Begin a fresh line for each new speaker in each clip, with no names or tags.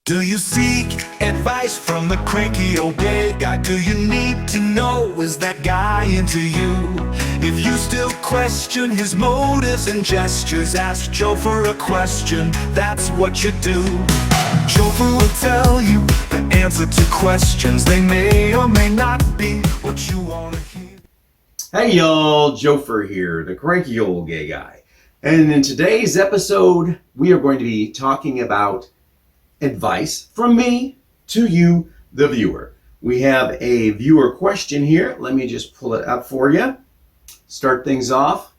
Do you seek advice from the cranky old gay guy? Do you need to know, is that guy into you? If you still question his motives and gestures, ask Joefer a question, that's what you do. Joefer will tell you the answer to questions. They may or may not be what you want to hear.
Hey y'all, Joefer here, the cranky old gay guy. And in today's episode, we are going to be talking about advice from me to you, the viewer. We have a viewer question here. Let me just pull it up for you. Start things off.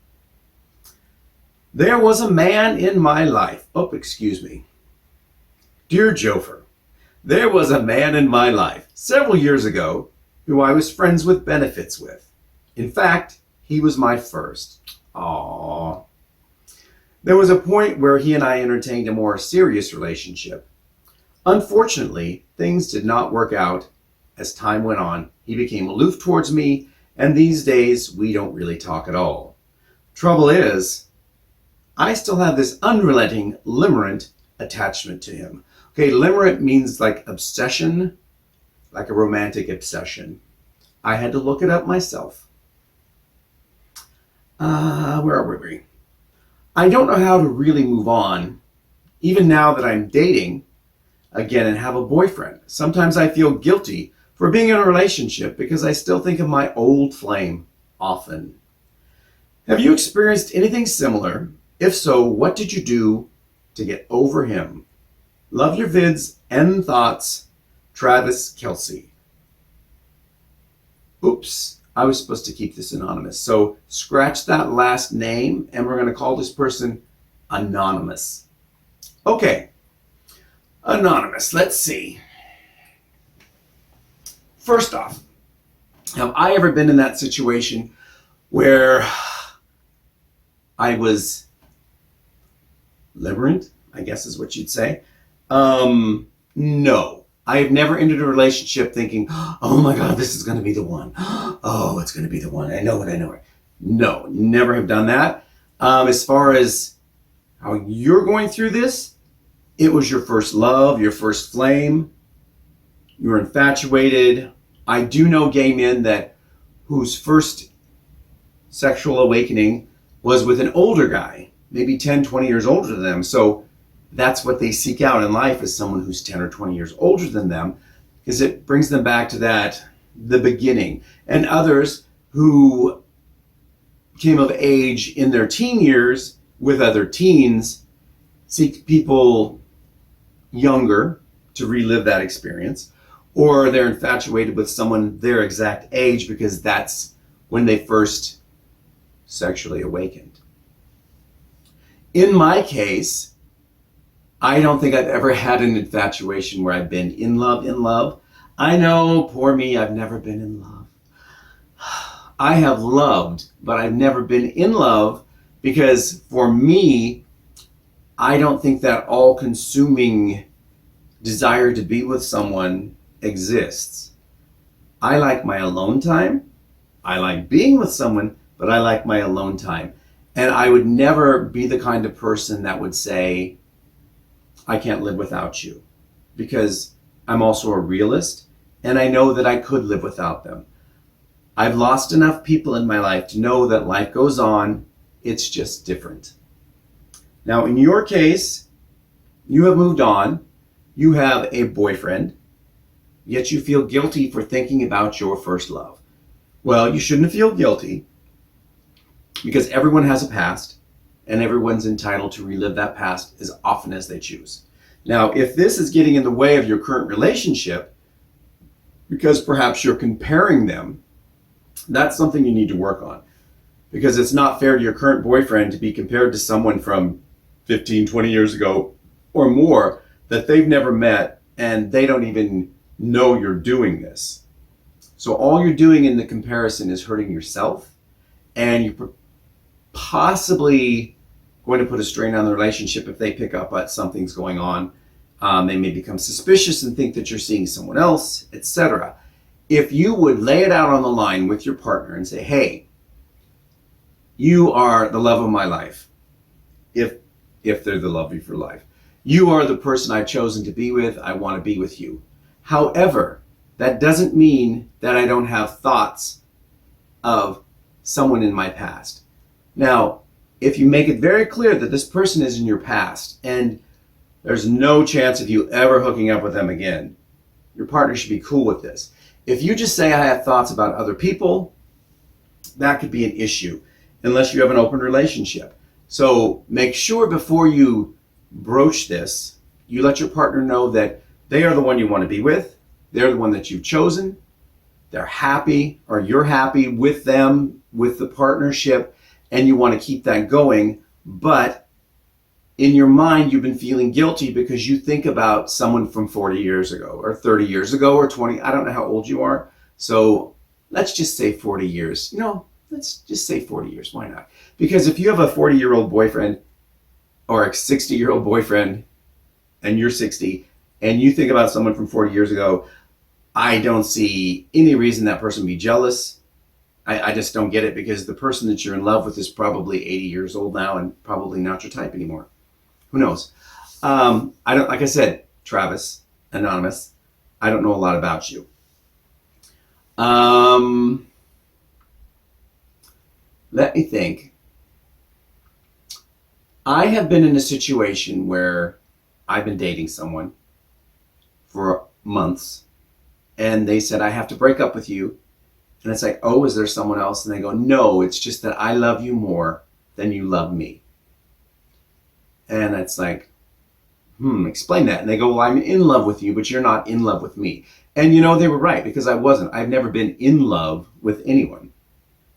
There was a man in my life. Oh, excuse me. Dear Joefer, there was a man in my life several years ago who I was friends with benefits with. In fact, he was my first. Aww. There was a point where he and I entertained a more serious relationship. Unfortunately, things did not work out. As time went on, he became aloof towards me, and these days we don't really talk at all. Trouble is, I still have this unrelenting, limerent attachment to him. Okay, limerent means like obsession, like a romantic obsession. I had to look it up myself. Where are we? I don't know how to really move on, even now that I'm dating again and have a boyfriend. Sometimes I feel guilty for being in a relationship because I still think of my old flame often. Have you experienced anything similar? If so, what did you do to get over him? Love your vids and thoughts, Travis Kelsey. Oops, I was supposed to keep this anonymous. So scratch that last name and we're going to call this person Anonymous. Okay. Anonymous, let's see. First off, have I ever been in that situation where I was limerent, I guess is what you'd say? No. I've never entered a relationship thinking, oh my God, this is going to be the one. Oh, it's going to be the one. I know it. No, never have done that. As far as how you're going through this, it was your first love, your first flame. You were infatuated. I do know gay men whose first sexual awakening was with an older guy, maybe 10, 20 years older than them. So that's what they seek out in life, is someone who's 10 or 20 years older than them, because it brings them back to the beginning. And others who came of age in their teen years with other teens seek people younger to relive that experience, or they're infatuated with someone their exact age because that's when they first sexually awakened. In my case, I don't think I've ever had an infatuation where I've been in love. I know, poor me, I've never been in love. I have loved, but I've never been in love because for me, I don't think that all-consuming desire to be with someone exists. I like my alone time. I like being with someone, but I like my alone time. And I would never be the kind of person that would say, I can't live without you, because I'm also a realist and I know that I could live without them. I've lost enough people in my life to know that life goes on. It's just different. Now, in your case, you have moved on. You have a boyfriend, yet you feel guilty for thinking about your first love. Well, you shouldn't feel guilty because everyone has a past and everyone's entitled to relive that past as often as they choose. Now, if this is getting in the way of your current relationship, because perhaps you're comparing them, that's something you need to work on. Because it's not fair to your current boyfriend to be compared to someone from 15, 20 years ago or more that they've never met and they don't even know you're doing this. So all you're doing in the comparison is hurting yourself, and you're possibly going to put a strain on the relationship if they pick up that something's going on. They may become suspicious and think that you're seeing someone else, etc. If you would lay it out on the line with your partner and say, hey, you are the love of my life, if they're the love of your life. You are the person I've chosen to be with. I want to be with you. However, that doesn't mean that I don't have thoughts of someone in my past. Now, if you make it very clear that this person is in your past and there's no chance of you ever hooking up with them again, your partner should be cool with this. If you just say, I have thoughts about other people, that could be an issue unless you have an open relationship. So make sure before you broach this, you let your partner know that they are the one you want to be with. They're the one that you've chosen. They're happy, or you're happy with them, with the partnership, and you want to keep that going. But in your mind, you've been feeling guilty because you think about someone from 40 years ago or 30 years ago or 20. I don't know how old you are. So let's just say 40 years. Let's just say 40 years. Why not? Because if you have a 40-year-old boyfriend or a 60-year-old boyfriend and you're 60 and you think about someone from 40 years ago, I don't see any reason that person would be jealous. I just don't get it, because the person that you're in love with is probably 80 years old now and probably not your type anymore. Who knows? I don't, like I said, Travis, Anonymous, I don't know a lot about you. Let me think. I have been in a situation where I've been dating someone for months and they said, I have to break up with you. And it's like, oh, is there someone else? And they go, no, it's just that I love you more than you love me. And it's like, explain that. And they go, well, I'm in love with you, but you're not in love with me. And they were right, because I wasn't. I've never been in love with anyone,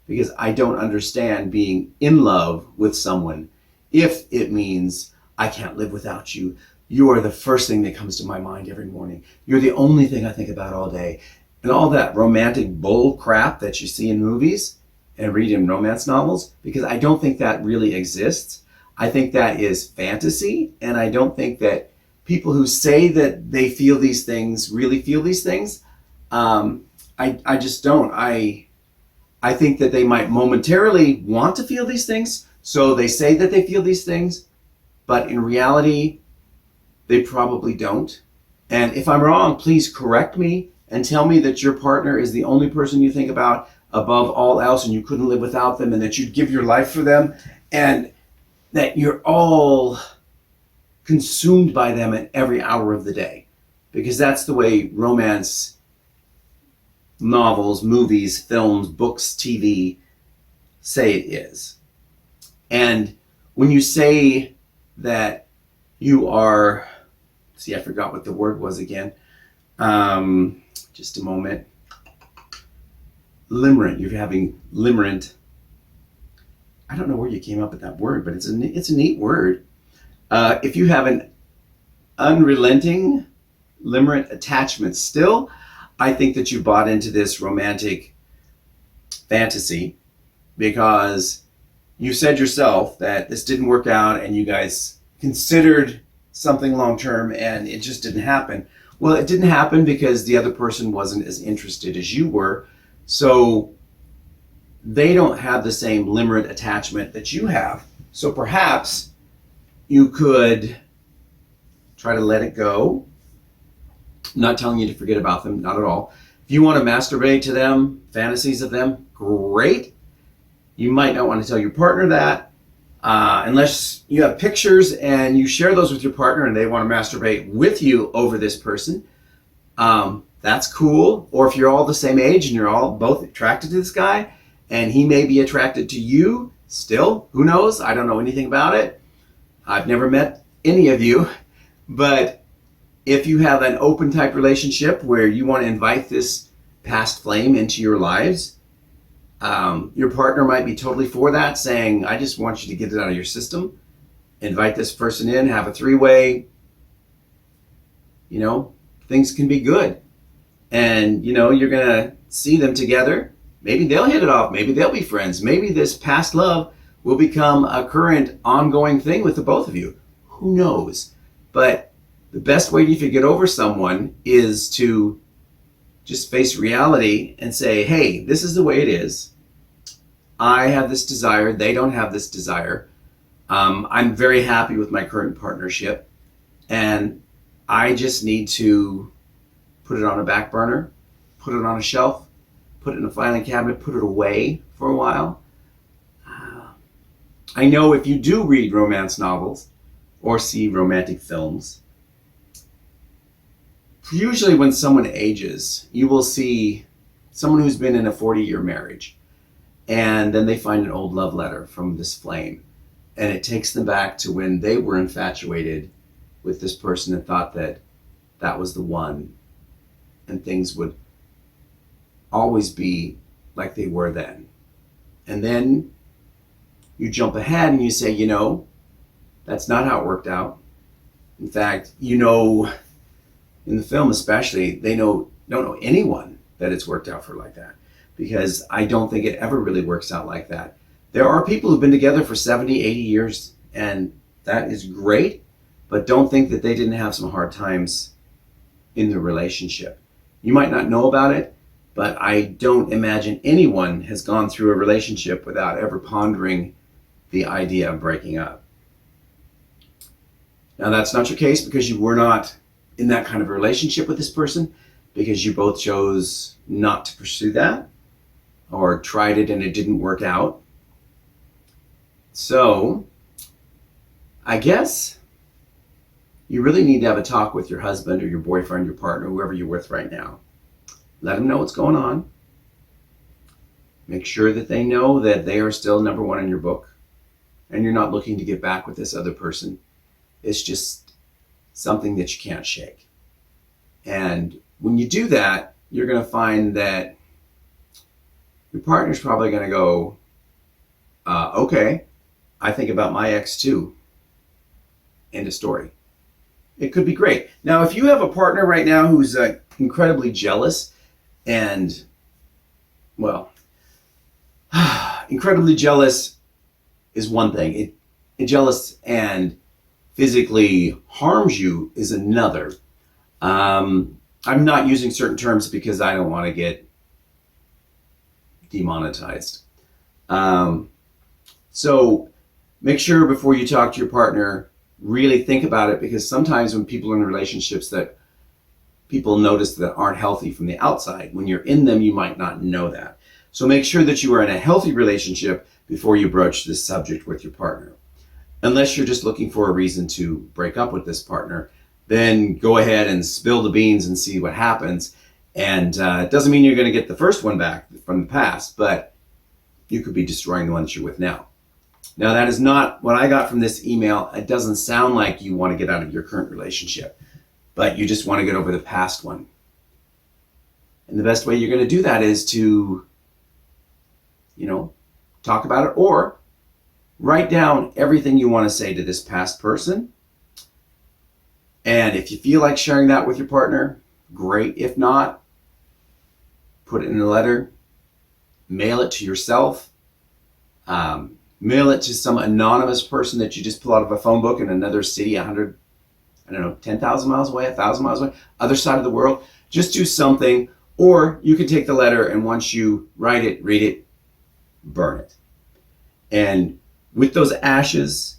because I don't understand being in love with someone if it means I can't live without you. You are the first thing that comes to my mind every morning. You're the only thing I think about all day. And all that romantic bull crap that you see in movies and read in romance novels, because I don't think that really exists. I think that is fantasy, and I don't think that people who say that they feel these things really feel these things. I just don't. I think that they might momentarily want to feel these things, so they say that they feel these things, but in reality, they probably don't. And if I'm wrong, please correct me and tell me that your partner is the only person you think about above all else, and you couldn't live without them, and that you'd give your life for them, and that you're all consumed by them at every hour of the day. Because that's the way romance novels, movies, films, books, TV say it is. And when you say that you are, I forgot what the word was again. Just a moment. Limerent. You're having limerent. I don't know where you came up with that word, but it's a neat word. If you have an unrelenting limerent attachment still, I think that you bought into this romantic fantasy, because you said yourself that this didn't work out and you guys considered something long-term and it just didn't happen. Well, it didn't happen because the other person wasn't as interested as you were. So they don't have the same limerent attachment that you have. So perhaps you could try to let it go. I'm not telling you to forget about them, not at all. If you want to masturbate to them, fantasies of them, great. You might not want to tell your partner that, unless you have pictures and you share those with your partner and they want to masturbate with you over this person. That's cool. Or if you're all the same age and you're all both attracted to this guy and he may be attracted to you still, who knows? I don't know anything about it. I've never met any of you. But if you have an open type relationship where you want to invite this past flame into your lives, your partner might be totally for that, saying, I just want you to get it out of your system. Invite this person in, have a three-way. Things can be good. And, you're going to see them together. Maybe they'll hit it off. Maybe they'll be friends. Maybe this past love will become a current ongoing thing with the both of you. Who knows? But the best way to get over someone is to just face reality and say, hey, this is the way it is. I have this desire. They don't have this desire. I'm very happy with my current partnership. and I just need to put it on a back burner, put it on a shelf, put it in a filing cabinet, put it away for a while. I know if you do read romance novels or see romantic films, usually when someone ages, you will see someone who's been in a 40-year marriage, and then they find an old love letter from this flame, and it takes them back to when they were infatuated with this person and thought that that was the one, and things would always be like they were then. And then you jump ahead and you say, that's not how it worked out. In fact, in the film especially, they don't know anyone that it's worked out for like that, because I don't think it ever really works out like that. There are people who've been together for 70, 80 years, and that is great, but don't think that they didn't have some hard times in the relationship. You might not know about it, but I don't imagine anyone has gone through a relationship without ever pondering the idea of breaking up. Now, that's not your case because you were not in that kind of a relationship with this person, because you both chose not to pursue that, or tried it and it didn't work out. So, I guess you really need to have a talk with your husband or your boyfriend, your partner, whoever you're with right now. Let them know what's going on. Make sure that they know that they are still number one in your book, and you're not looking to get back with this other person. It's just something that you can't shake. And when you do that, you're going to find that your partner's probably going to go, okay, I think about my ex too. End of story. It could be great. Now, if you have a partner right now who's incredibly jealous and, well, incredibly jealous is one thing. Jealous and physically harms you is another. I'm not using certain terms because I don't want to get demonetized. So make sure before you talk to your partner, really think about it, because sometimes when people are in relationships that people notice that aren't healthy from the outside, when you're in them, you might not know that. So make sure that you are in a healthy relationship before you broach this subject with your partner. Unless you're just looking for a reason to break up with this partner, then go ahead and spill the beans and see what happens. And it doesn't mean you're going to get the first one back from the past, but you could be destroying the one that you're with now. Now, that is not what I got from this email. It doesn't sound like you want to get out of your current relationship, but you just want to get over the past one. And the best way you're going to do that is to, talk about it, or write down everything you want to say to this past person. And if you feel like sharing that with your partner, great. If not, put it in a letter, mail it to yourself, mail it to some anonymous person that you just pull out of a phone book in another city, 10,000 miles away, 1,000 miles away, other side of the world. Just do something. Or you can take the letter, and once you write it, read it, burn it. And with those ashes,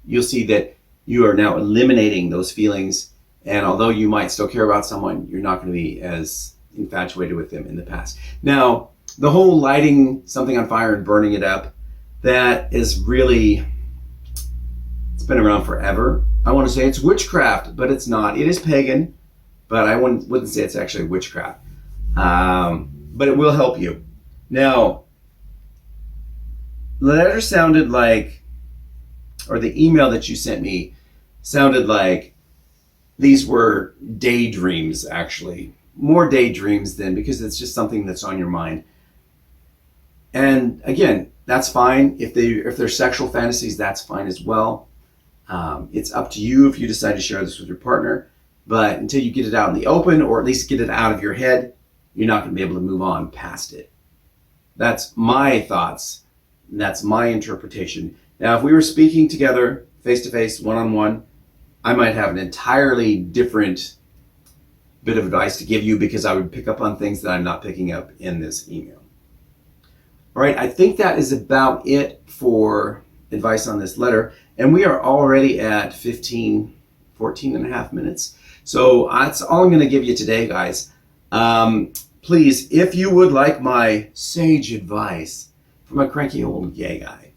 you'll see that you are now eliminating those feelings. And although you might still care about someone, you're not going to be as infatuated with them in the past. Now, the whole lighting something on fire and burning it up, that is really, it's been around forever. I want to say it's witchcraft, but it's not. It is pagan, but I wouldn't say it's actually witchcraft. But it will help you. Now, the letter sounded like, or the email that you sent me sounded like these were daydreams, actually. More daydreams than, because it's just something that's on your mind. And again, that's fine. If they're sexual fantasies, that's fine as well. It's up to you if you decide to share this with your partner. But until you get it out in the open, or at least get it out of your head, you're not going to be able to move on past it. That's my thoughts. That's my interpretation. Now, if we were speaking together, face-to-face, one-on-one, I might have an entirely different bit of advice to give you, because I would pick up on things that I'm not picking up in this email. All right, I think that is about it for advice on this letter. And we are already at 15:45 14 and a half minutes. So that's all I'm going to give you today, guys. Please, if you would like my sage advice from a cranky old gay guy,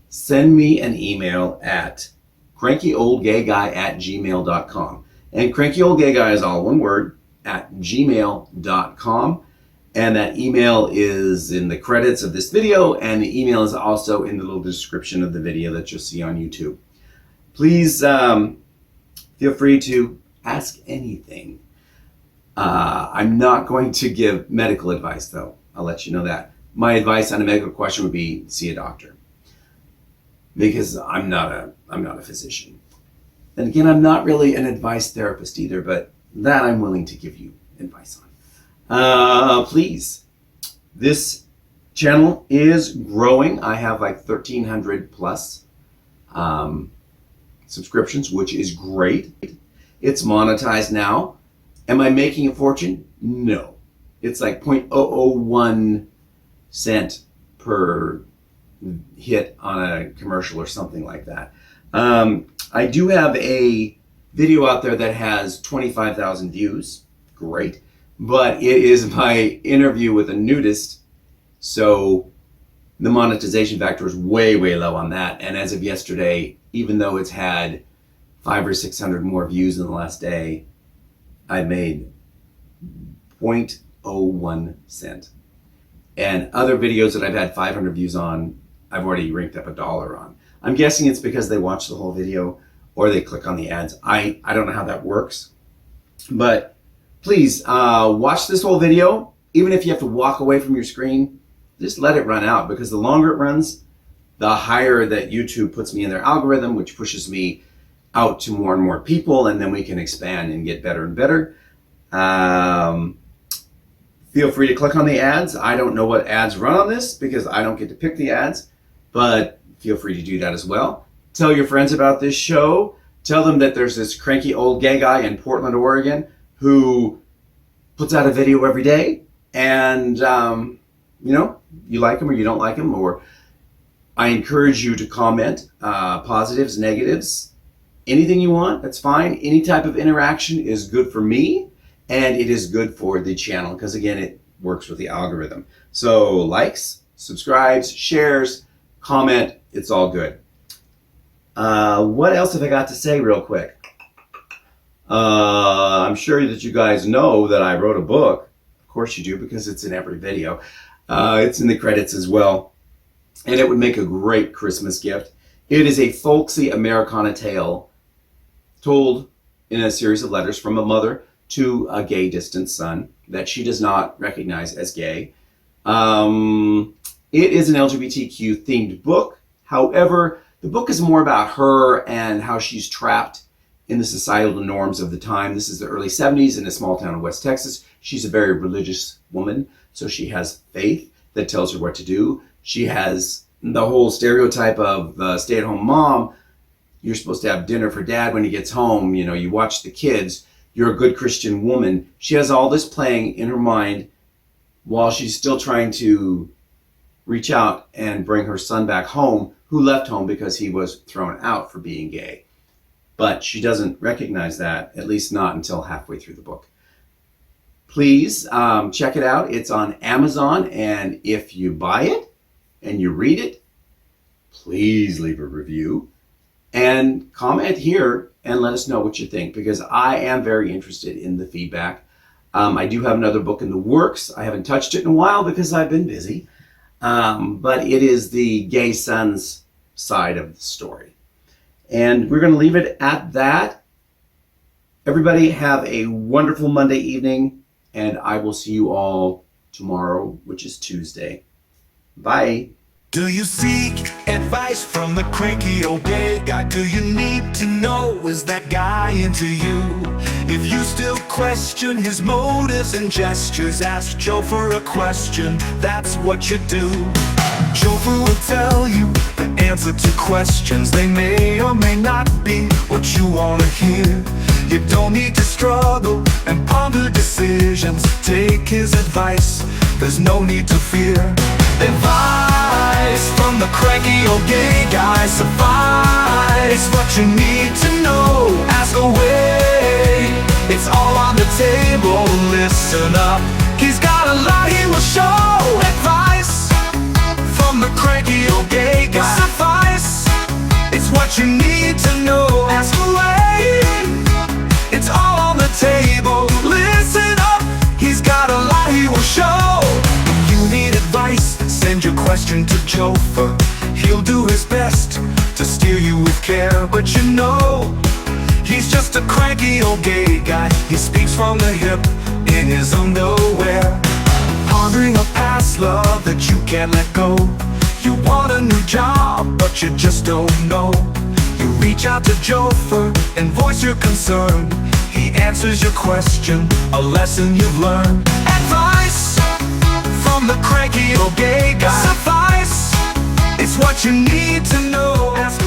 send me an email at crankyoldgayguy@gmail.com. And cranky old gay guy is all one word at gmail.com. And that email is in the credits of this video, and the email is also in the little description of the video that you'll see on YouTube. Please feel free to ask anything. I'm not going to give medical advice, though. I'll let you know that. My advice on a medical question would be see a doctor, because I'm not a physician. And again, I'm not really an advice therapist either, but that I'm willing to give you advice on. Please, this channel is growing. I have like 1,300 plus subscriptions, which is great. It's monetized now. Am I making a fortune? No. It's like 0.001 cent per hit on a commercial or something like that. I do have a video out there that has 25,000 views. Great. But it is my interview with a nudist, so the monetization factor is way, way low on that. And as of yesterday, even though it's had 500 or 600 more views in the last day, I made 0.01 cent. And other videos that I've had 500 views on, I've already ranked up $1 on. I'm guessing it's because they watch the whole video or they click on the ads. I don't know how that works. But please watch this whole video. Even if you have to walk away from your screen, just let it run out, because the longer it runs, the higher that YouTube puts me in their algorithm, which pushes me out to more and more people, and then we can expand and get better and better. Feel free to click on the ads. I don't know what ads run on this because I don't get to pick the ads, but feel free to do that as well. Tell your friends about this show. Tell them that there's this cranky old gay guy in Portland, Oregon, who puts out a video every day, and you know, you like him or you don't like him, or I encourage you to comment, positives, negatives, anything you want, that's fine. Any type of interaction is good for me, and it is good for the channel, because again, it works with the algorithm. So likes, subscribes, shares, comment, it's all good. What else have I got to say real quick? I'm sure that you guys know that I wrote a book. Of course you do, because it's in every video. It's in the credits as well. And it would make a great Christmas gift. It is a folksy Americana tale told in a series of letters from a mother to a gay distant son that she does not recognize as gay. It is an LGBTQ themed book. However, the book is more about her and how she's trapped in the societal norms of the time. This is the early 70s in a small town in West Texas. She's a very religious woman, so she has faith that tells her what to do. She has the whole stereotype of the stay-at-home mom. You're supposed to have dinner for dad when he gets home. You know, you watch the kids. You're a good Christian woman. She has all this playing in her mind while she's still trying to reach out and bring her son back home, who left home because he was thrown out for being gay. But she doesn't recognize that, at least not until halfway through the book. Please check it out. It's on Amazon, and if you buy it and you read it, please leave a review and comment here and let us know what you think, because I am very interested in the feedback. I do have another book in the works. I haven't touched it in a while because I've been busy, but it is the gay son's side of the story. And we're going to leave it at that. Everybody have a wonderful Monday evening, and I will see you all tomorrow, which is Tuesday. Bye.
Do you seek advice from the cranky old gay guy? Do you need to know, is that guy into you? If you still question his motives and gestures, ask Joefer a question, that's what you do. Joefer will tell you the answer to questions. They may or may not be what you want to hear. You don't need to struggle and ponder decisions. Take his advice, there's no need to fear. Advice from the cranky old gay guy. Suffice what you need to know. Ask away, it's all on the table. Listen up, he's got a lot he will show. Advice from the cranky old gay guy. Suffice, it's what you need to know. Ask away, it's all on the table. Listen up, he's got a lot he will show. If you need advice, send your question to Joefer. He'll do his best to steer you with care. But you know, he's just a cranky old gay guy. He speaks from the hip in his own nowhere. Pondering a past love that you can't let go. You want a new job, but you just don't know. You reach out to Joefer and voice your concern. He answers your question, a lesson you've learned. Advice from the cranky old gay guy. Suffice, it's what you need to know. Ask